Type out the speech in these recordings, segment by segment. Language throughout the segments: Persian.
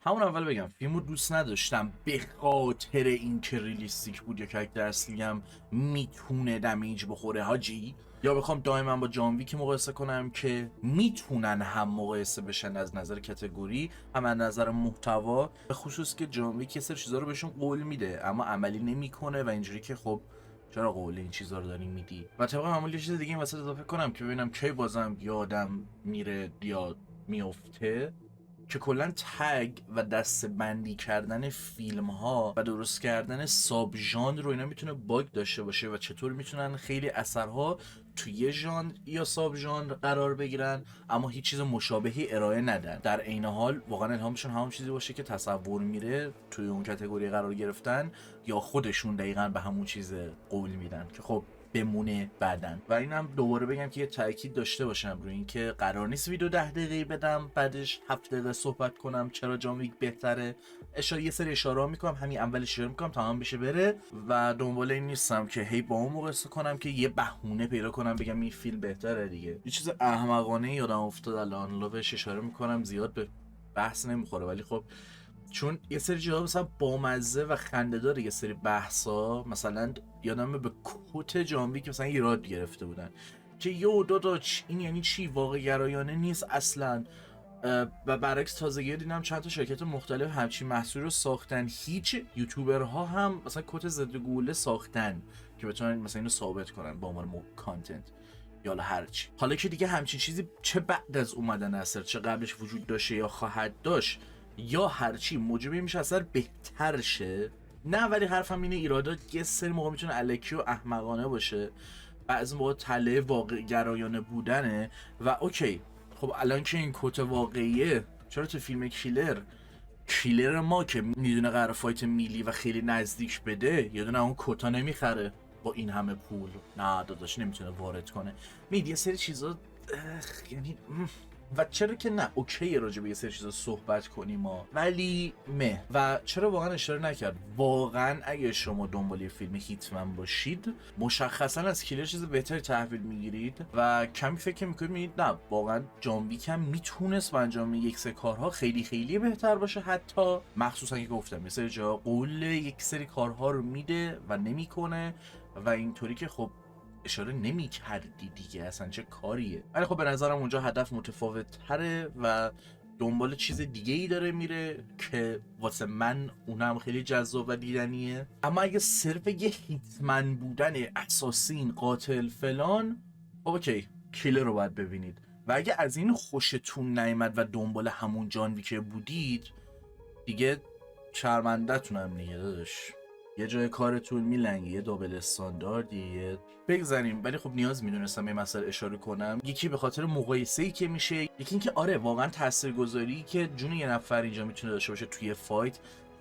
همون اول بگم فیلمو دوست نداشتم به خاطر اینکه ریلیستیک بود یا کاراکتر اصلی هم میتونه دمیج بخوره حاجی، یا بخوام دائما با جان ویک مقایسه کنم که میتونن هم مقایسه بشن از نظر کاتگوری هم از نظر محتوا، به خصوص که جان ویک یه سری چیزا رو بهشون قول میده اما عملی نمیکنه و اینجوری که خب چرا قول این چیزا رو داری میدی. و طبق معمول یه چیز دیگه این وسط اضافه کنم که ببینم کی بازم یادم میره یا میفته که کلا تگ و دسته بندی کردن فیلم ها و درست کردن ساب ژانر رو اینا میتونه باگ داشته باشه و چطور میتونن خیلی اثرها توی یه ژانر یا ساب ژانر قرار بگیرن اما هیچ چیز مشابهی ارائه ندن. در عین حال واقعا الهامشون همون چیزی باشه که تصور میره توی اون کاتگوری قرار گرفتن یا خودشون دقیقا به همون چیز قول میدن که خب بمونه بعدن. و اینم دوباره بگم که یه تاکید داشته باشم روی اینکه قرار نیست ویدیو 10 دقیقه بدم بعدش 7 دقیقه صحبت کنم چرا جان ویک بهتره. یه سری اشاره میکنم، همین اول اشاره میکنم تمام بشه بره و دنبال این نیستم که هی با اون مقایسه کنم که یه بهونه پیدا کنم بگم این فیلم بهتره دیگه. یه چیز احمقانه یادم افتاد الان لوش اشاره میکنم، زیاد به بحث نمیخوره ولی خب چون یه سری جواب مثلا بامزه و خنده‌دار یه سری بحثا، مثلا یادمه به کت جان ویک مثلا ایراد گرفته بودن که یو داداش این یعنی چی، واقع گرایانه نیست اصلا. و برعکس تازگی دیدم چند تا شرکت مختلف همچین محصول رو ساختن، هیچ یوتیوبرها هم مثلا کت ضد گوله ساختن که بتونن مثلا اینو ثابت کنن با عنوان کانتنت یا هرچی. حالا که دیگه همچین چیزی چه بعد از اومدن اثر چه قبلش وجود داشته یا خواهد داشت یا هرچی موجب میشه اثر بهتر شه نه. ولی حرفم اینه ایرادات یه سری موقع میتونه الکی و احمقانه باشه، بعضی موقع تله واقع گرایانه بودنه و اوکی. خب الان که این کت واقعیه چرا تو فیلم کیلر ما که میدونه قرار فایت میلی و خیلی نزدیک بده یه دونه اون کتا نمیخره با این همه پول؟ نه داداش نمیتونه وارد کنه. یه سری چیزا یعنی و چرا که نه اوکی راجع به یه سری چیزا صحبت کنیم ما ولی و چرا واقعا اشاره نکرد واقعا اگه شما دنبال فیلم هیتمن باشید مشخصا از کیلر چیز بهتری تحویل میگیرید و کمی فکر میکنید نه واقعا جان ویک هم میتونست با انجام یک سری کارها خیلی خیلی بهتر باشه، حتی مخصوصا که گفتم یه سری جا قول یک سری کارها رو میده و نمیکنه و اینطوری که خب اشاره نمی کردی دیگه اصلا چه کاریه. ولی خب به نظرم اونجا هدف متفاوت تره و دنبال چیز دیگه ای داره میره که واسه من اونم خیلی جذاب و دیدنیه. اما اگه صرف یه هیتمن بودن اساسین قاتل فلان اوکی کیلر رو باید ببینید و اگه از این خوشتون نیامد و دنبال همون جان ویک بودید دیگه شرمنده‌تونم دیگه داداش، یه جای کارتون میلنگه، یه دابل استانداردیه بگذاریم. ولی خب نیاز میدونستم یه مسئله اشاره کنم، یکی به خاطر مقایسه‌ای که میشه، یکی اینکه آره واقعا تاثیرگذاری که جون یه نفر اینجا میتونه داشته باشه توی فایت،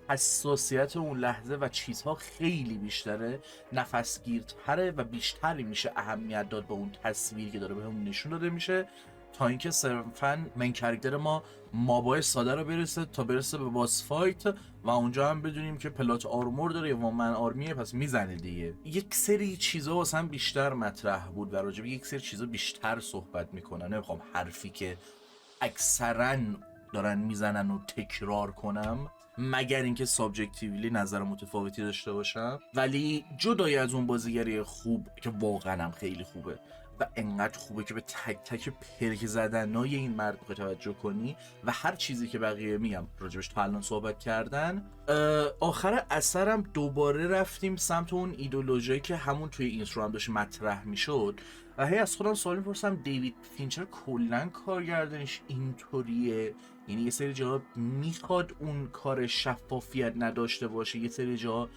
حساسیت اون لحظه و چیزها خیلی بیشتره، نفسگیرتره و بیشتری میشه اهمیت داد به اون تصویری که داره بهمون نشون داده میشه تا اینکه صرفاً من کاراکتر ما مابای ساده رو برسه تا برسه به باس فایت و اونجا هم بدونیم که پلات آرمور داره یا وامن آرمیه پس میزنه دیگه. یک سری چیزا واسه هم بیشتر مطرح بود و راجع به یک سری چیزا بیشتر صحبت میکنن. نمیخوام حرفی که اکثراً دارن میزنن و تکرار کنم مگر اینکه سابجکتیولی نظر متفاوتی داشته باشم، ولی جدای از اون بازیگری خوب که واقعا هم خیلی خوبه و انقدر خوبه که به تک تک پرک زدنای این مرد توجه کنی و هر چیزی که بقیه میگم راجبش تا الان صحبت کردن. آخر اثرم دوباره رفتیم سمت اون ایدئولوژی که همون توی اینترو هم داشت مطرح میشد و هی از خودم سوال میپرسم دیوید فینچر کلا کارگردانش اینطوریه؟ یعنی یه سری جا میخواد اون کار شفافیت نداشته باشه، یه سری جا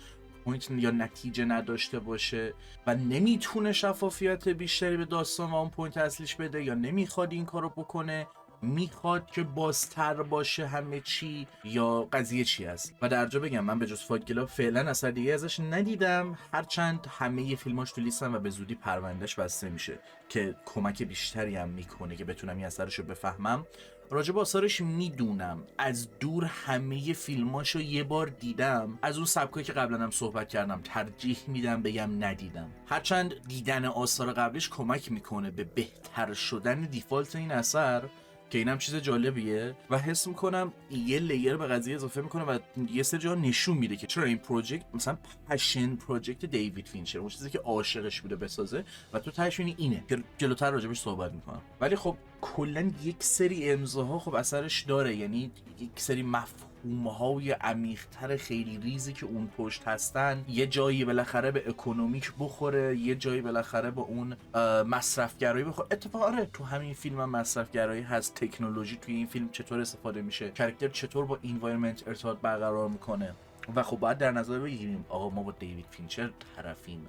پوینت یا نتیجه نداشته باشه و نمیتونه شفافیت بیشتری به داستان و اون پوینت اصلیش بده، یا نمیخواد این کارو بکنه میخواد که بازتر باشه همه چی، یا قضیه چی است. و در جا بگم من به جز فایت کلاب فعلا اثر دیگه ازش ندیدم، هرچند همه فیلماش تو لیستم و به زودی پروندهش بسته میشه که کمک بیشتری هم میکنه که بتونم این اثرشو بفهمم. راجب آثارش میدونم، از دور همه فیلماشو یه بار دیدم، از اون سبکایی که قبلا هم صحبت کردم ترجیح میدم بگم ندیدم، هرچند دیدن آثار قبلش کمک میکنه به بهتر شدن دیفالت این اثر که اینم چیز جالبیه و حس میکنم یه لیر به قضیه اضافه میکنه و یه سری جا نشون میده که چرا این پروژکت مثلا پشن پروژکت دیوید فینچر، اون چیزی که عاشقش بوده بسازه و تو تهش اینه که جلوتر راجبش صحبت میکنم. ولی خب کلا یک سری امضاها خب اثرش داره، یعنی یک سری مفهوم‌های عمیق‌تر خیلی ریزی که اون پشت هستن یه جایی بالاخره به اکونومیک بخوره، یه جایی بالاخره با اون مصرفگرایی بخوره. اتفاقا آره تو همین فیلم هم مصرفگرایی هست، تکنولوژی توی این فیلم چطور استفاده میشه، کاراکتر چطور با انوایرمنت ارتباط برقرار میکنه و خب باید در نظر بگیریم آقا ما با دیوید فینچر طرفیم.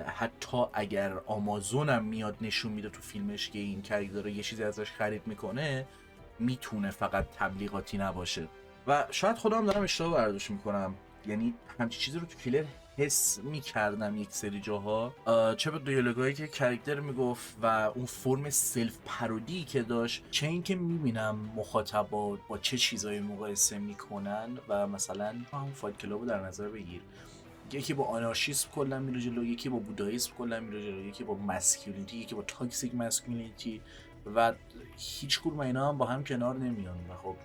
حتی اگر آمازون هم میاد نشون میده تو فیلمش که این کاراکتر یه چیزی ازش خرید میکنه، میتونه فقط تبلیغاتی نباشه و شاید خودم دارم اشتباه برداشت میکنم، یعنی همچین چیزی رو تو کیلر حس میکردم یک سری جاها، چه به دیالوگایی که کاراکتر میگفت و اون فرم سلف پارودی که داشت، چه اینکه میبینم مخاطبات با چه چیزایی مقایسه میکنن و مثلا هم فایت کلاب در نظر بگیر، یکی با آنارشیسم کلا میره جلو، یکی با بودایسم کلا میره جلو، یکی با ماسکولینیتی، یکی با تاکسیک ماسکولینیتی و هیچ کدوم اینا هم با هم کنار نمیان و خب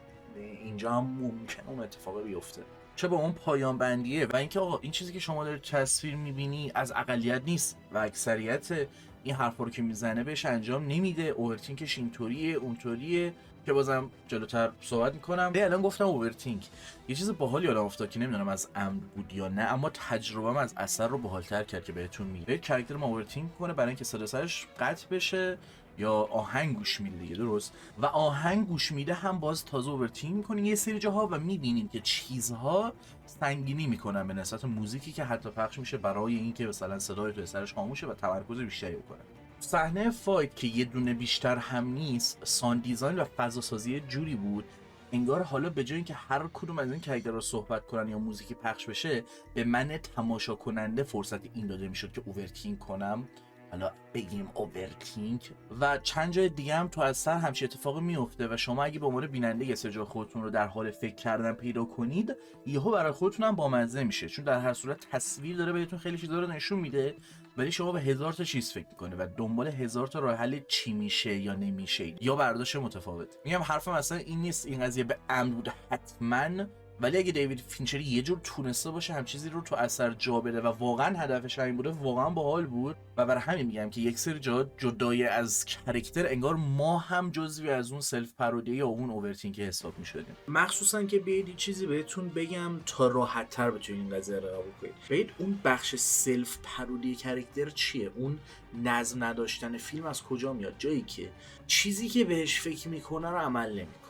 اینجا هم ممکنه اون اتفاق بیفته، چه با اون پایان بندیه و اینکه آقا این چیزی که شما دارید تصویر میبینی از اقلیت نیست و اکثریت این حرفا رو که میزنه بهش انجام نمیده، اوورتینکش اینطوریه اونطوریه که بازم جلوتر صحبت میکنم. الان گفتم اوورتینک یه چیز باحالی یادم افتاد که نمیدونم از عمد بود یا نه، اما تجربه‌ام از اثر رو باحال‌تر کرد که بهتون میگم. کاراکتر ما اوورتینک کنه برای اینکه صدا سرش قطع بشه یا آهنگ گوش میده دیگه، درست؟ و آهنگ گوش میده هم باز تازه اوورتینک میکنه یه سری جاها و میبینیم که چیزها سنگینی میکنن به نسبت موزیکی که حتی پخش میشه برای اینکه مثلا صدای تو سرش خاموشه و تمرکز بیشتری بکنه. صحنه فایت که یه دونه بیشتر هم نیست، ساند دیزاین و فضا سازی جوری بود انگار حالا به جای اینکه هر کدوم از این کاراکترها رو صحبت کنن یا موزیکی پخش بشه، به من تماشا کننده فرصت این داده میشد که اوورتینک کنم، حالا بگیم اوورتینک، و چند جای دیگه هم تو اثر همچین اتفاقی میفته و شما اگه به عنوان بیننده یه سری جا خودتون رو در حال فکر کردن پیدا کنید، یهو برای خودتون هم بامزه میشه، چون در هر صورت تصویر داره بهتون خیلی چیزا رو نشون میده ولی شما به هزار تا چیز فکر میکنه و دنبال هزار تا راه حل چی میشه یا نمیشه یا برداشت متفاوت. میگم حرفم اصلا این نیست این قضیه به عمد بوده حتما، ولی اگه دیوید فینچر یه جور تونسته باشه هم چیزی رو تو اثر جا بده و واقعا هدفش همین بوده، واقعا باحال بود و برای همین میگم که یک سری جا جدای از کاراکتر انگار ما هم جزوی از اون سلف پارودی یا اون اوورتینک حساب میشدیم. مخصوصا که بیاید چیزی بهتون بگم تا راحت تر بتونید این قضیه رو رها کنید. بیاید اون بخش سلف پارودی کاراکتر چیه؟ اون نظم نداشتن فیلم از کجا میاد؟ جایی که چیزی که بهش فکر میکنه رو عمل نمیکنه،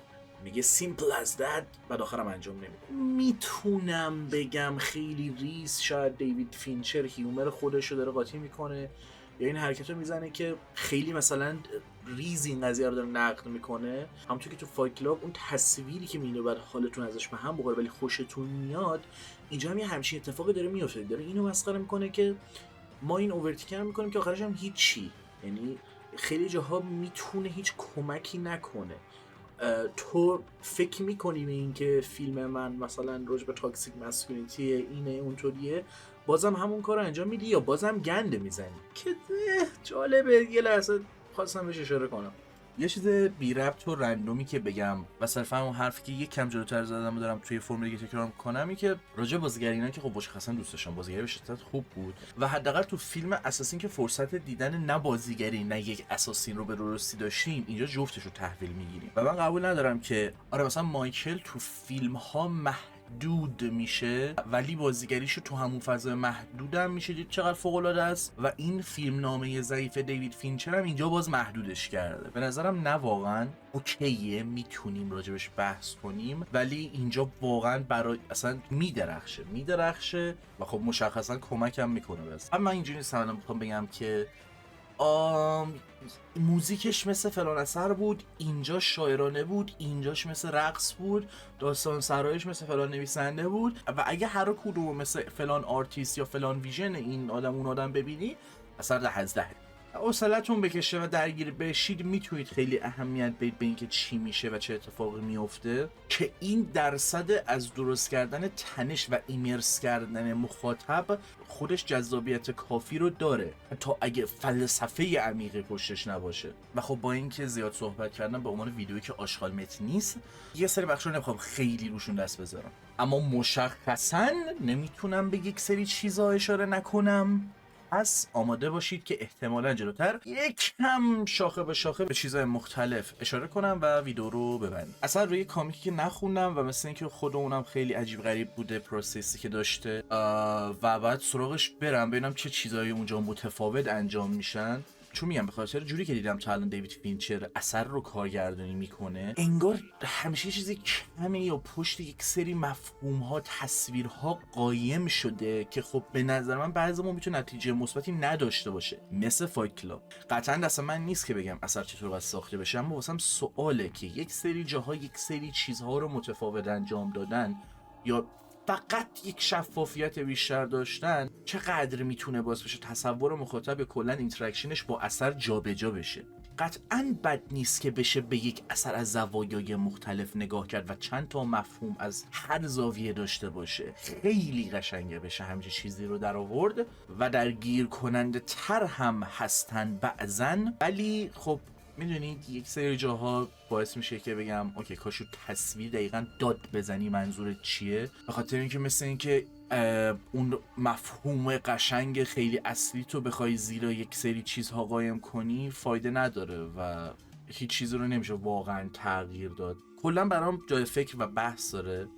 میگه simple as that بعد آخرم انجام نمیده. میتونم بگم خیلی ریز شاید دیوید فینچر هیومر خودش رو داره قاطی میکنه یا این حرکت رو میزنه که خیلی مثلا ریز این قضیه رو داره نقد میکنه، همونطور که تو فایت کلاب اون تصویری که میبینه بعد حالتون ازش به هم بخوره ولی خوشتون میاد، اینجا هم یه همچین اتفاقی داره میفته، داره اینو مسخره میکنه که ما این اوورتیکر میکنیم که آخرش هم هیچی، یعنی خیلی جاها میتونه هیچ کمکی نکنه. تو فکر میکنی به این که فیلم من مثلا راجع به تاکسیک ماسکولینیتی اینه اونطوریه، بازم همون کار رو انجام میدی یا بازم گنده میزنی که جالبه. یه لحظه خواستم بهش اشاره کنم، یه چیز بی ربط و رندومی که بگم و صرفا اون حرفی که یک کم جلوتر زدم و دارم توی فرم دیگه تکرار میکنم، این که راجع به بازیگرینا که خب مشخصا دوست داشتم، بازیگری به شدت خوب بود و حداقل تو فیلم اساسین که فرصت دیدن نه بازیگری نه یک اساسین رو به درستی داشتیم، اینجا جفتش رو تحویل میگیریم و من قبول ندارم که آره مثلا مایکل تو فیلم ها محدود میشه ولی بازیگریشو تو همون فضای محدود هم میشه دید چقدر فوق العاده است و این فیلم نامه ضعیف دیوید فینچر هم اینجا باز محدودش کرده. به نظرم نه واقعا اوکیه، میتونیم راجبش بحث کنیم ولی اینجا واقعا برای اصلا میدرخشه و خب مشخصا کمکم میکنه. بس اما اینجوری نیستم میخوام بگم که موزیکش مثل فلان اثر بود، اینجا شاعرانه بود، اینجاش مثل رقص بود، داستان سرایش مثل فلان نویسنده بود و اگه هر کدوم مثل فلان آرتیست یا فلان ویژن این آدم اون آدم ببینی اثر 10 از 10. حوصلتون بکشه و درگیر بشید میتونید خیلی اهمیت بدید به اینکه چی میشه و چه اتفاقی میفته، که این درصد از درست کردن تنش و ایمرس کردن مخاطب خودش جذابیت کافی رو داره تا اگه فلسفه عمیقی پشتش نباشه. و خب با اینکه زیاد صحبت کردم به عنوان ویدیویی که آشغال متن نیست، یه سری بخشا رو نمیخوام خیلی روشون دست بذارم، اما مشخصا نمیتونم به یک سری چیزا اشاره نکنم. پس آماده باشید که احتمالا جلوتر یک کم شاخه به شاخه به چیزهای مختلف اشاره کنم و ویدیو رو ببندم. اصلا روی کامیکی که نخوندم و مثل اینکه خود اونم خیلی عجیب غریب بوده پروسسی که داشته و بعد سراغش برم ببینم چه چیزایی اونجا متفاوت انجام میشن. چون میگم به خاطر جوری که دیدم تا الان دیوید فینچر اثر رو کارگردانی میکنه، انگار همیشه یه چیزی کمه یا پشت یک سری مفهوم ها تصویرها قایم شده که خب به نظر من بعضی ما میتونه نتیجه مثبتی نداشته باشه، مثل فایت کلاب. قطعا دست من نیست که بگم اثر چطور باید ساخته بشه، اما واسم سواله که یک سری جاها یک سری چیزها رو متفاوت انجام دادن یا فقط یک شفافیت بیشتر داشتن چقدر میتونه باعث بشه تصور مخاطب یا کلا اینتراکشنش با اثر جابجا بشه. قطعاً بد نیست که بشه به یک اثر از زوایای مختلف نگاه کرد و چند تا مفهوم از هر زاویه داشته باشه. خیلی قشنگه بشه همچین چیزی رو در آورد و درگیر کننده تر هم هستن بعضن، ولی خب میدونید یک سری جاها باعث میشه که بگم اوکی کاشو تصویر دقیقا داد بزنی منظورت چیه، به خاطر اینکه مثل اینکه اون مفهوم قشنگ خیلی اصلی تو بخوای زیرا یک سری چیزها قایم کنی فایده نداره و هیچ چیزی رو نمیشه واقعا تغییر داد. کلا برام جای فکر و بحث داره،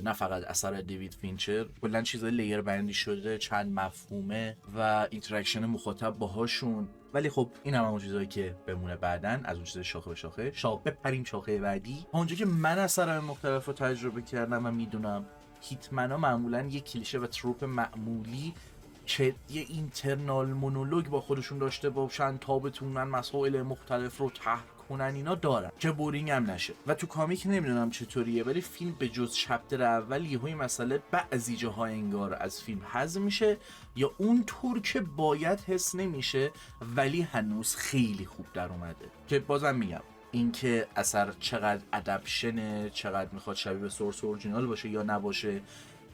نه فقط اثر دیوید فینچر، کلا چیزای لیر بندی شده، چند مفهومه و اینتراکشن مخاطب باهاشون. ولی خب این هم اون چیزایی که بمونه بعدن از اون چیز شاخه به شاخه بپریم شاخه بعدی. اونجا که من اثرهای مختلف رو تجربه کردم و میدونم هیتمن ها معمولا یه کلیشه و تروپ معمولی که یه اینترنال مونولوگ با خودشون داشته باشن تا بتونن مسائل مختلف رو طرح کنن اینا دارن که بورینگ هم نشه. و تو کامیک نمیدونم چطوریه ولی فیلم به جز چپتر اول یهو این مسئله بعضی جاها انگار از فیلم حذف میشه یا اون طور که باید حس نمیشه، ولی هنوز خیلی خوب در اومده. که بازم میگم اینکه اثر چقدر ادپشنه، چقدر میخواد شبیه به سورس اورجینال باشه یا نباشه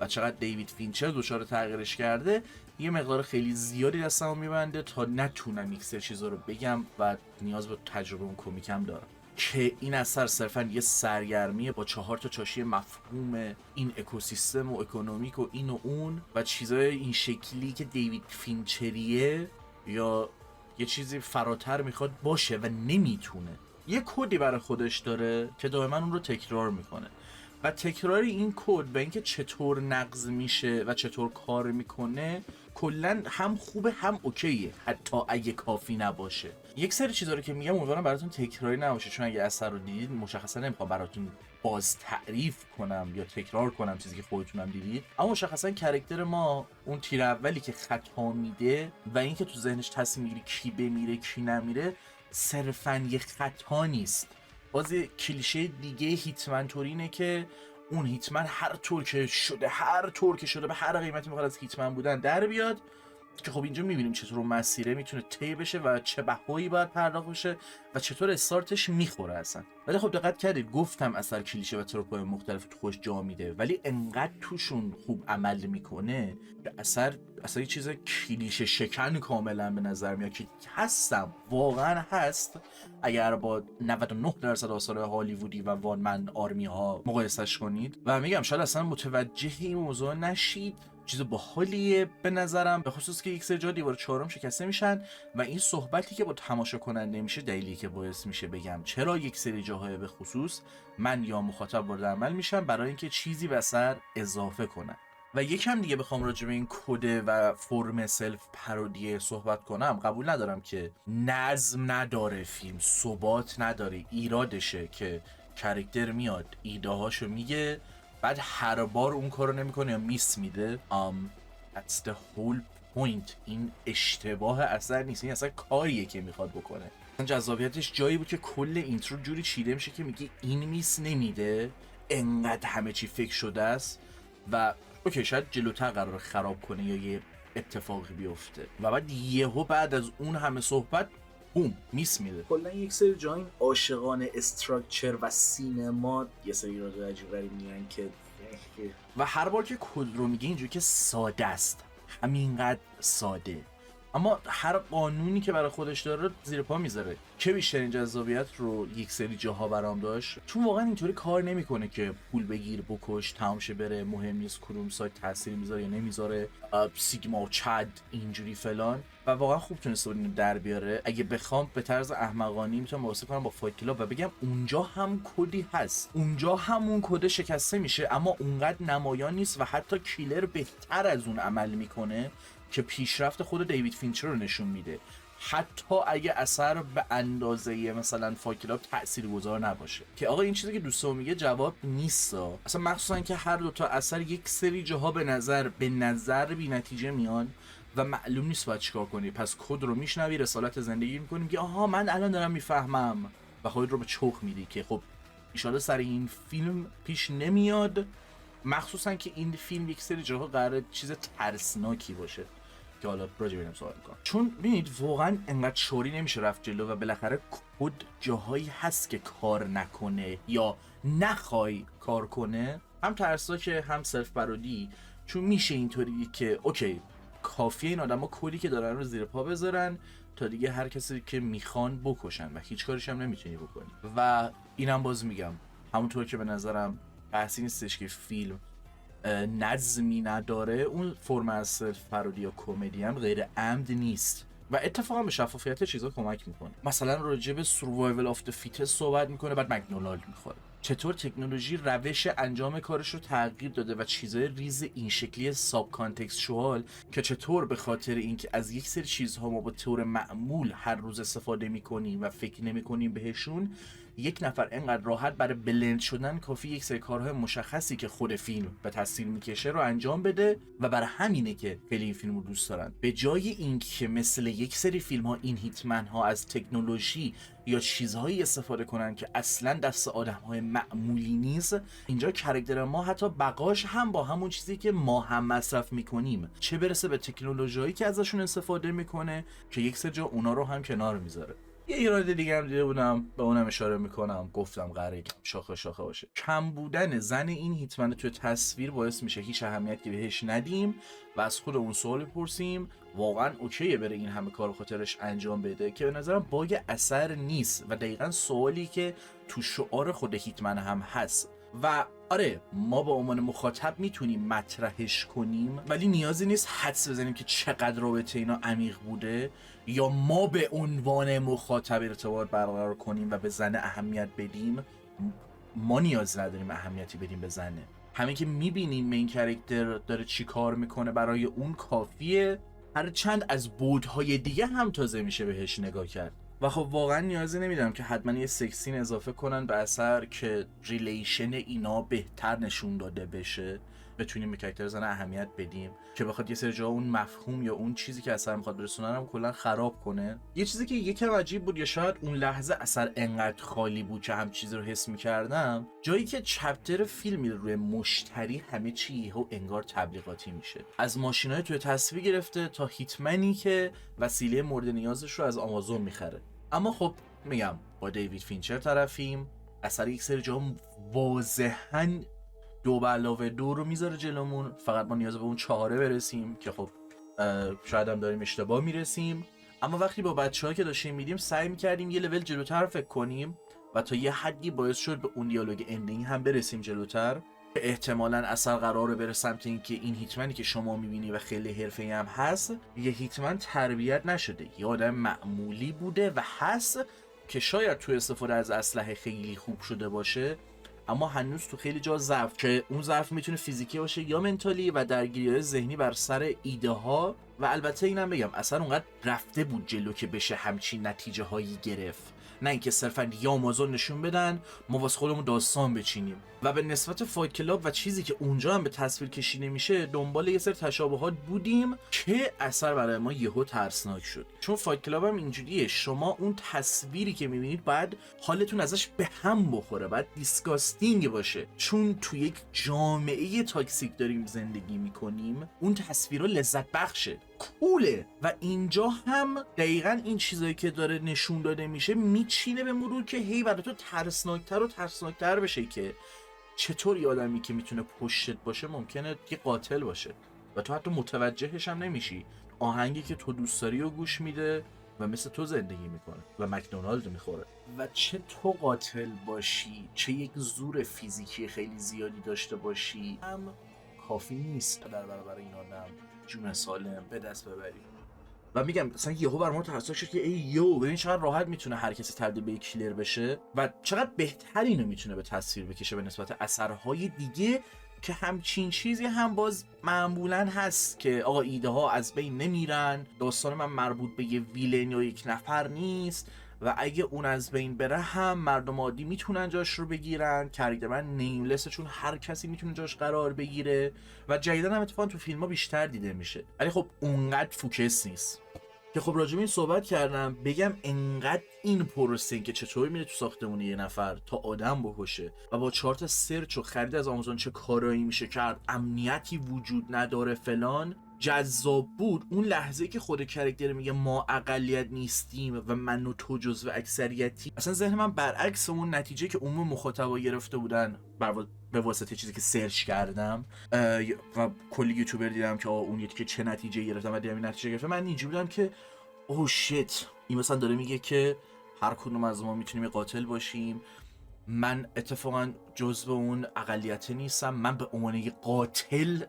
و چقدر دیوید فینچر دچار تغییرش کرده، یه مقدار خیلی زیادی دستمو میبنده تا نتونم یک سری چیزا رو بگم و نیاز به تجربه اون کمیکم دارم. که این اثر صرفا یه سرگرمیه با 4 تا چاشی مفهوم این اکوسیستم و اکونومیک و این و اون و چیزای این شکلی که دیوید فینچریه یا یه چیزی فراتر میخواد باشه و نمیتونه. یه کدی برای خودش داره که دائما اون رو تکرار میکنه و تکرار این کد و اینکه چطور نقض میشه و چطور کار میکنه کلا هم خوبه هم اوکیه، حتی اگه کافی نباشه. یک سری چیزا رو که میگم امیدوارم براتون تکراری نباشه، چون اگه اثر رو دیدید مشخصا نمیخوام براتون باز تعریف کنم یا تکرار کنم چیزی که خودتونم دیدید، اما مشخصا کاراکتر ما اون تیر اولی که خطا میده و اینکه تو ذهنش تصمیم میگیره کی بمیره کی نمیره صرفا یه خطا نیست. باز کلیشه دیگه هیتمن طورینه که اون هیتمن هر طور که شده به هر قیمتی میخواد از هیتمن بودن در بیاد، که خب اینجا میبینیم چطور مسیره میتونه طی بشه و چه بهایی باید پرداخت بشه و چطور استارتش میخوره اصلا. ولی خب دقت کردید گفتم اثر کلیشه و تروپ‌های مختلف تو خوش جا میده ولی انقدر توشون خوب عمل میکنه که اثر یه چیز کلیشه شکن کاملا به نظر میاد که هستم واقعا هست اگر با 99% آثار هالیوودی و وان من آرمی ها مقایسش کنید. و میگم شاید اصلا متوجه این موضوع نشید، چیز باحالیه به نظرم، به خصوص که یک سری جا دیوار 4 شکسته میشن و این صحبتی که با تماشا کننده میشه دلیلی که باعث میشه بگم چرا یک سری جاهای به خصوص من یا مخاطب وارد عمل میشم برای اینکه چیزی به اثر اضافه کنن. و یکم دیگه بخوام راجع به این کد و فرم سلف پارودی صحبت کنم، قبول ندارم که نظم نداره فیلم، ثبات نداره، ایرادشه که کاراکتر میاد ایده هاشو میگه بعد هر بار اون کارو نمیکنه یا میس میده. That's the whole point. این اشتباه اثر نیست، این اصلا کاریه که میخواد بکنه. جذابیتش جایی بود که کل اینترو جوری چیده میشه که میگه این میس نمیده، انقدر همه چی فکر شده است و اوکی شاید جلوتر قرار خراب کنه یا یه اتفاقی بیفته و بعد یهو بعد از اون همه صحبت بوم میس میده. کلا یک سری جا این عاشقان استراکچر و سینما یه سری راجع عجیب غریب میگن که و هر بار که کد رو میگه اینجوری که ساده است، همینقدر ساده، اما هر قانونی که برای خودش داره رو زیر پا میذاره. که بیشترین جذابیت رو یک سری جاها برام داشت چون واقعا اینطوری کار نمیکنه که پول بگیر بکش تمام شه بره، مهم نیست کدوم سایت تاثیر میذاره یا نمیذاره، سیگما و چد اینجوری فلان، و واقعا خوب تونسته اینو در بیاره. اگه بخوام به طرز احمقانه میتونم مقایسه کنم با فایت کلاب و بگم اونجا هم کدی هست، اونجا همون کد شکسته میشه اما اونقدر نمایان نیست و حتی کیلر بهتر از اون عمل میکنه که پیشرفت خود دیوید فینچر رو نشون میده، حتی اگه اثر به اندازه مثلا فایت کلاب تاثیرگذار نباشه. که آقا این چیزی که دوستان میگه جواب نیست اصلا، مخصوصا که هر دو تا اثر یک سری جاها به نظر بی نتیجه میان و معلوم نیست باید چیکار کنی. پس کد رو میشنوی، رسالت زندگی میکنی، میگی آها من الان دارم میفهمم و خودت رو به چخ میدی که خب ان سر این فیلم پیش نمیاد، مخصوصا که این فیلم یک سری جاها قراره چیز ترسناکی باشه که حالا راجع به اینم صحبت می‌کنم. چون ببینید واقعا انقدر شوری نمیشه رفت جلو و بالاخره کد جاهایی هست که کار نکنه یا نخوای کار کنه، هم ترسناکه هم سلف پارودی. چون میشه اینطوری که اوکی کافیه این آدما کدی که دارن رو زیر پا بذارن تا دیگه هر کسی که میخوان بکشن و هیچ کارش هم نمیتونی بکنی. و اینم باز میگم همونطور که به نظرم بحثی نیستش که فیلم نظمی نداره، اون فرم از سلف پارودی یا کمدی هم غیر عمد نیست و اتفاقا به شفافیت چیزا کمک میکنه. مثلا راجع به سروایول آف د فیتست صحبت میکنه بعد مکدونالد میخوره، چطور تکنولوژی روش انجام کارش رو تغییر داده و چیزای ریز این شکلی ساب کانتکستوال که چطور به خاطر اینکه از یک سری چیزها ما به طور معمول هر روز استفاده میکنیم و فکر نمیکنیم بهشون، یک نفر اینقدر راحت برای بلند شدن کافی یک سری کارهای مشخصی که خود فیلم به تصویر میکشه رو انجام بده و برای همینه که خیلی این فیلم رو دوست دارن. به جای اینکه مثل یک سری فیلم ها این هیتمن ها از تکنولوژی یا چیزهایی استفاده کنن که اصلا دست آدم های معمولی نیست، اینجا کاراکتر ما حتی بقاش هم با همون چیزی که ما هم مصرف میکنیم، چه برسه به تکنولوژیایی که ازشون استفاده میکنه که یک سری جا اونا رو هم کنار میذاره. یه ایراد دیگه هم دیده بودم به اونم اشاره میکنم، گفتم قراره شاخه باشه. کم بودن زن این هیتمن توی تصویر باعث میشه هیچ اهمیتی بهش ندیم و از خود اون سوال بپرسیم واقعا اوکیه بره این همه کار خاطرش انجام بده، که به نظرم باگ اثر نیست و دقیقاً سوالی که تو شعار خود هیتمن هم هست. و آره ما با عنوان مخاطب میتونیم مطرحش کنیم ولی نیازی نیست حدس بزنیم که چقدر رابطه اینا عمیق بوده یا ما به عنوان مخاطب ارتباط برقرار کنیم و به زن اهمیت بدیم. ما نیاز نداریم اهمیتی بدیم به زنه، همین که میبینیم این کاراکتر داره چی کار میکنه برای اون کافیه، هر چند از بودهای دیگه هم تازه میشه بهش نگاه کرد. و خب واقعا نیازی نمیدم که حتما یه سکسین اضافه کنن به اثر که ریلیشن اینا بهتر نشون داده بشه، بتونیم به کاراکتر زن اهمیت بدیم که بخواد یه سری جا اون مفهوم یا اون چیزی که اثر میخواد برسونن هم کلا خراب کنه. یه چیزی که یکم عجیب بود یا شاید اون لحظه اثر انقدر خالی بود که هم چیزی رو حس میکردم، جایی که چپتر فیلم میره روی مشتری همه چی و انگار تبلیغاتی میشه، از ماشینای توی تصویر گرفته تا هیتمنی که وسیله مورد نیازش رو از آمازون میخره. اما خب میگم با دیوید فینچر طرفیم، اثر یک سری جا واضحاً 2+2 رو میذاره جلومون، فقط ما نیاز به اون 4 برسیم که خب شاید هم داریم اشتباه میرسیم. اما وقتی با بچه‌ها که داشتیم میدیم سعی میکردیم یه لول جلوتر فکر کنیم و تا یه حدی باعث شد به اون دیالوگ اندینگ هم برسیم جلوتر که احتمالاً اثر قراره بره سمت این که این هیتمنی که شما میبینی و خیلی حرفه‌ای هم هست یه هیتمن تربیت نشده، یه آدم معمولی بوده و هست که شاید تو استفاده از اسلحه خیلی خوب شده باشه اما هنوز تو خیلی جا ضعف، که اون ضعف میتونه فیزیکی باشه یا منتالی و درگیری‌های ذهنی بر سر ایده ها. و البته اینم بگم اصلا اونقدر رفته بود جلو که بشه همچین نتیجه هایی گرفت نه اینکه صرفا یا آمازون نشون بدن ما واسه خودمون داستان بچینیم. و به نسبت فایت کلاب و چیزی که اونجا هم به تصویر کشیده میشه دنبال یه سری تشابهات بودیم که اثر برای ما یهو ترسناک شد. چون فایت کلاب هم اینجوریه، شما اون تصویری که میبینید باید حالتون ازش به هم بخوره، باید دیسکاستینگ باشه، چون تو یک جامعه تاکسیک داریم زندگی میکنیم. اون تصویرها لذت بخشه، کوله. و اینجا هم دقیقاً این چیزایی که داره نشون داده میشه میچینه به مرور که هی برای تو ترسناکتر و ترسناکتر بشه که چطور یه آدمی که میتونه پشتت باشه ممکنه یه قاتل باشه و تو حتی متوجهش هم نمیشی. آهنگی که تو دوست داری رو گوش میده و مثل تو زندگی میکنه و مکدونالد میخوره. و چه تو قاتل باشی، چه یک زور فیزیکی خیلی زیادی داشته باشی، هم کافی نیست در برابر این آدم جون سالم به دست ببری. و میگم مثلا یهو بر ما ترسناک شد که ای یو ببین چقدر راحت میتونه هر کسی تبدیل به یک کیلر بشه و چقدر بهتر اینو میتونه به تصویر بکشه به نسبت اثرهای دیگه که همچین چیزی هم باز معمولا هست که آقا ایده ها از بین نمیرن، داستان من مربوط به یه ویلن یا یک نفر نیست و اگه اون از بین بره هم مردم عادی میتونن جاش رو بگیرن. کاراکتر نیملسه چون هر کسی میتونه جاش قرار بگیره و جدیدن هم اتفاقا تو فیلم ها بیشتر دیده میشه، ولی خب اونقدر فوکس نیست. که خب راجع به این صحبت کردم بگم انقدر این پروسه که چطور میره تو ساختمون یه نفر تا آدم بکشه و با 4 تا سرچ و خرید از آمازون چه کارایی میشه کرد، امنیتی وجود نداره فلان، جذاب بود. اون لحظه که خود کاراکتر میگه ما اقلیت نیستیم و من و تو جزو اکثریتی، اصلا ذهن من برعکس اون نتیجه که عموم مخاطبا گرفته بودن به واسطه چیزی که سرچ کردم و کلی یوتیوبر دیدم که اون یکی که چه نتیجه گرفتم و دیدم این نتیجه گرفتم، من اینجوری بودم که اوه شیت، این مثلا داره میگه که هر کدوم از ما میتونیم قاتل باشیم. من اتفاقا جزو اون اقلیت نیستم، من به عنوان یک قاتل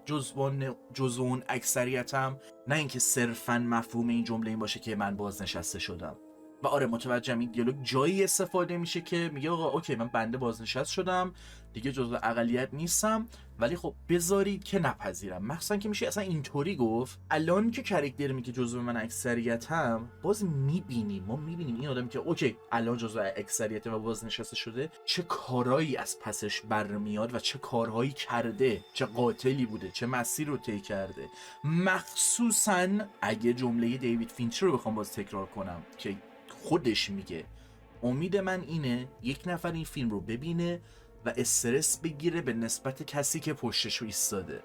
جزو اون اکثریتم، نه اینکه صرفا مفهوم این جمله این باشه که من بازنشسته شدم. و آره متوجهم این دیالوگ جایی استفاده میشه که میگه آقا اوکی من بنده بازنشسته شدم دیگه جزو اقلیت نیستم، ولی خب بذارید که نپذیرم. مخصوصا که میشه اصلا اینطوری گفت الان که کاراکتر میگه جزو من اکثریتم، باز ما میبینیم این آدمی که اوکی الان جزو اکثریت و بازنشسته شده چه کارهایی از پسش برمیاد و چه کارهایی کرده، چه قاتلی بوده، چه مسیر رو طی کرده. مخصوصا اگه جمله دیوید فینچر رو بخوام باز تکرار کنم که خودش میگه امید من اینه یک نفر این فیلم رو ببینه و استرس بگیره به نسبت کسی که پشتش ایستاده.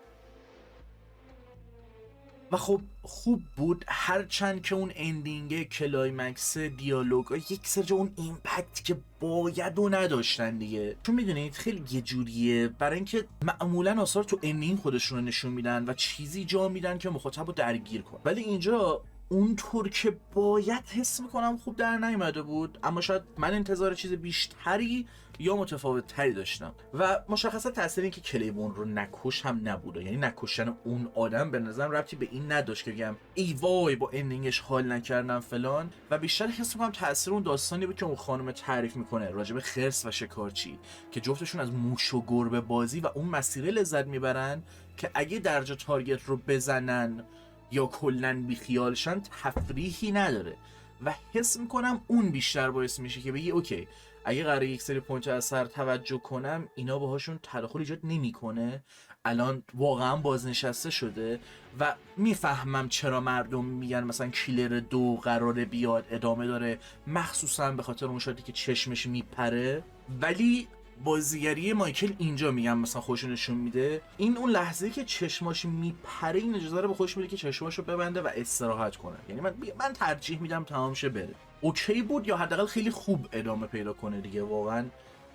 و خب خوب بود، هرچند که اون اندینگ کلایمکس دیالوگا یک سر اون ایمپکت که باید و نداشتن دیگه، چون میدونید خیلی یه جوریه برای اینکه معمولا آثار تو اندینگ خودشون رو نشون میدن و چیزی جا میدن که مخاطب رو درگیر کن، ولی اینجا اونطور که باید حس میکنم خوب در نیامده بود. اما شاید من انتظار چیز بیشتری یا متفاوت تری داشتم و مشخصا تاثیر این که کلیبون رو نکش هم نبوده، یعنی نکشتن اون آدم به نظرم ربطی به این نداشت که بگم ای وای با اندینگش حال نکردم فلان، و بیشتر حس میکنم تاثیر اون داستانی بود که اون خانم تعریف میکنه راجب خرس و شکارچی که جفتشون از موش و گربه بازی و اون مسیره لذت میبرن که اگه درجا تارگت رو بزنن یا کلن بیخیالشن تفریحی نداره. و حس میکنم اون بیشتر باعث میشه که بگی اوکی اگه قراره یک سری پوینت اثر توجه کنم اینا باهاشون تداخل ایجاد نمیکنه، الان واقعا بازنشسته شده و میفهمم چرا مردم میگن مثلا کیلر 2 قراره بیاد ادامه داره، مخصوصا به خاطر اون شاتی که چشمش میپره. ولی بازیگری مایکل اینجا میگم مثلا خوشو نشون میده، این اون لحظه که چشماش میپره این اجازه رو به خودش میده که چشماشو ببنده و استراحت کنه. یعنی من ترجیح میدم تمام شه بره. اوکی بود یا حداقل خیلی خوب ادامه پیدا کنه دیگه، واقعا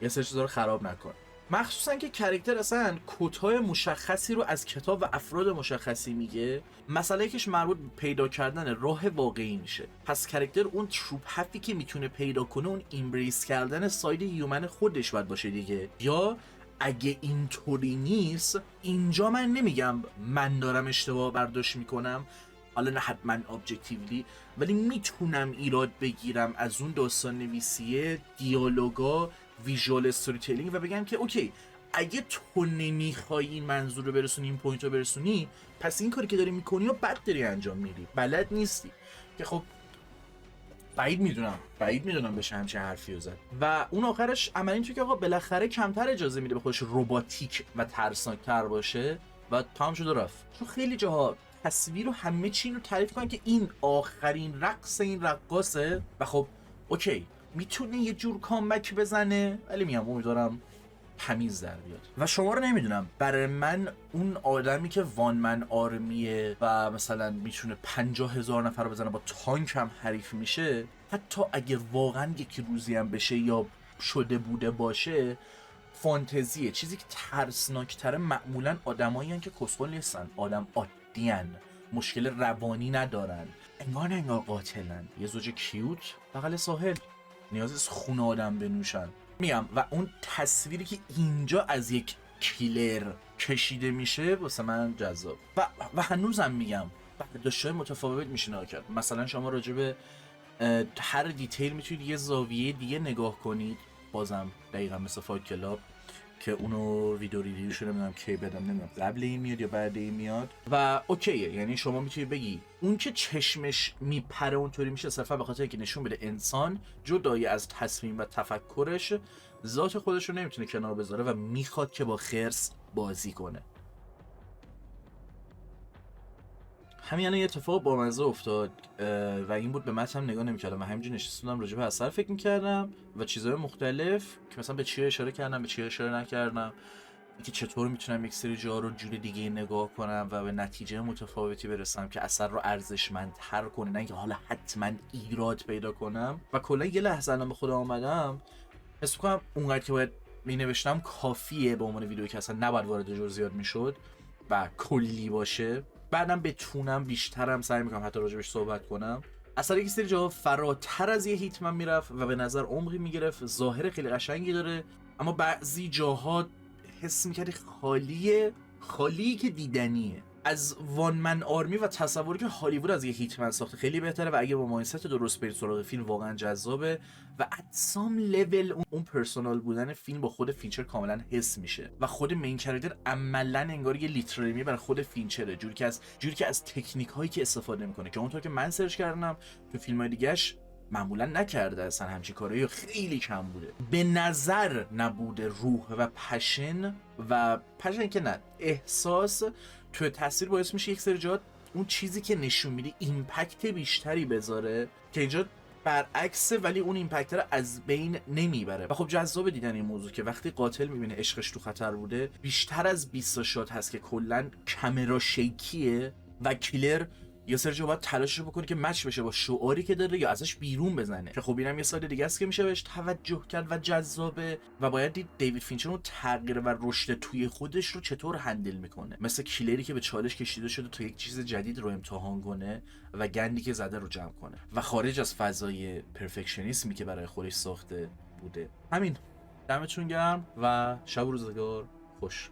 یه سری چیزا رو خراب نکنه. مخصوصا که کاراکتر اصلا کدهای مشخصی رو از کتاب و افراد مشخصی میگه، مسئله کهش مربوط به پیدا کردن راه واقعی میشه. پس کاراکتر اون تروپ هفتی که میتونه پیدا کنه اون ایمبریس کردن ساید هیومن خودش باید باشه دیگه. یا اگه اینطوری نیست، اینجا من نمیگم من دارم اشتباه برداشت میکنم، حالا نه حتما ابجکتیولی، ولی میتونم ایراد بگیرم از اون داستان نویسیه، دیالوگا، ویژوال استوری تیلینگ و بگم که اوکی اگه تو نمیخوای این منظور رو برسونی، این پوینت رو برسونی، پس این کاری که داری میکنی و بد داری انجام میدی، بلد نیستی. که خب بعید میدونم بشه همچین حرفی رو زد. و اون آخرش عملی اینطور که آقا بالاخره کمتر اجازه میده به خودش رباتیک و ترسناکتر باشه و تمام شد و رفت. چون خیلی جاها تصویر و همه چی رو تعریف کنن که این آخرین رقص این رقاصه و خب اوکی میتونه یه جور کامبک بزنه، ولی میام امیدوارم تمیز در بیاد. و شما رو نمیدونم، برای من اون آدمی که وان من آرمیه و مثلا میتونه 50,000 نفر رو بزنه با تانک هم حریف میشه، حتی اگه واقعا یکی روزی هم بشه یا شده بوده باشه، فانتزیه. چیزی که ترسناکتره معمولا آدمایی هن که کسخل نیستن، آدم عادیان، مشکل روانی ندارن، انگار قاتلن، یه زوج کیوت بغل ساحل، نیاز از خون آدم بنوشن. میام و اون تصویری که اینجا از یک کیلر کشیده میشه واسه من جذاب و هنوزم میگم برداشت‌های متفاوت میشه نگاه کرد. مثلا شما راجع به هر دیتیل میتونید یه زاویه دیگه نگاه کنید، بازم دقیقا مثل فایت کلاب که اونو ویدیو ریویوشو نمیدونم کی بدم، نمیدونم قبل این میاد یا بعد این میاد و اوکیه. یعنی شما میتونید بگی اون که چشمش میپره اونطوری میشه صرفا به خاطر اینکه نشون بده انسان جدایی از تصمیم و تفکرش ذات خودش رو نمیتونه کنار بذاره و میخواد که با خرس بازی کنه. همین الان یه اتفاق بامزه افتاد و این بود، به متن نگاه نمی‌کردم و همینجوری نشستم راجع به اثر فکر می‌کردم و چیزهای مختلف که مثلا به چی اشاره کردم به چی اشاره نکردم، اینکه چطور میتونم یک سری جاها رو جور دیگه نگاه کنم و به نتیجه متفاوتی برسم که اثر رو ارزشمندتر کنه، نه اینکه حالا حتما ایراد پیدا کنم. و کلا یه لحظه الان به خودم اومدم حس می‌کنم اونقدر که باید می‌نوشتم کافیه به عنوان ویدیویی که اصلا نباید وارد جزئیات میشد و کلی باشه. بعدم بتونم بیشترم سعی میکنم حتی راجبش صحبت کنم. اصلا یک سری جاها فراتر از یه هیتمن میرفت و به نظر عمقی میگرفت، ظاهر خیلی قشنگی داره، اما بعضی جاها حس میکردی خالی که دیدنیه. از وان من آرمی و تصوری که هالیوود از یه هیتمن ساخته خیلی بهتره و اگه با مایندست درست برید سراغ فیلم واقعا جذابه و ات سام لول اون پرسونال بودن فیلم با خود فینچر کاملا حس میشه و خود مین کاراکتر عملا انگار یه لیترالی برای خود فینچره، جوری که از تکنیک هایی که استفاده میکنه که اونطور که من سرچ کردم تو فیلم های دیگه‌اش معمولا نکرده، اصلا همچین کارایی خیلی کم بوده. به نظر نبوده روح و پشن که نه، احساس تو تصویر باعث میشه یک سری جاها اون چیزی که نشون میده ایمپکت بیشتری بذاره که اینجا برعکسه، ولی اون ایمپکت رو از بین نمیبره. و خب جذاب دیدن این موضوع که وقتی قاتل میبینه عشقش تو خطر بوده، بیشتر از 20 شات هست که کلا کامera شیکیه و کیلر یه سری جا باید تلاشش بکنه که مچ بشه با شعاری که داره یا ازش بیرون بزنه، که خب اینم یه ساید دیگه است که میشه بهش توجه کرد و جذابه و باید دید دیوید فینچر اون تغییر و رشد توی خودش رو چطور هندل میکنه، مثل کیلری که به چالش کشیده شده تا یک چیز جدید رو امتحان کنه و گندی که زده رو جمع کنه و خارج از فضای پرفکشنیسمی که برای خودش ساخته بوده. همین، دمتون گرم و شب و روزگار خوش.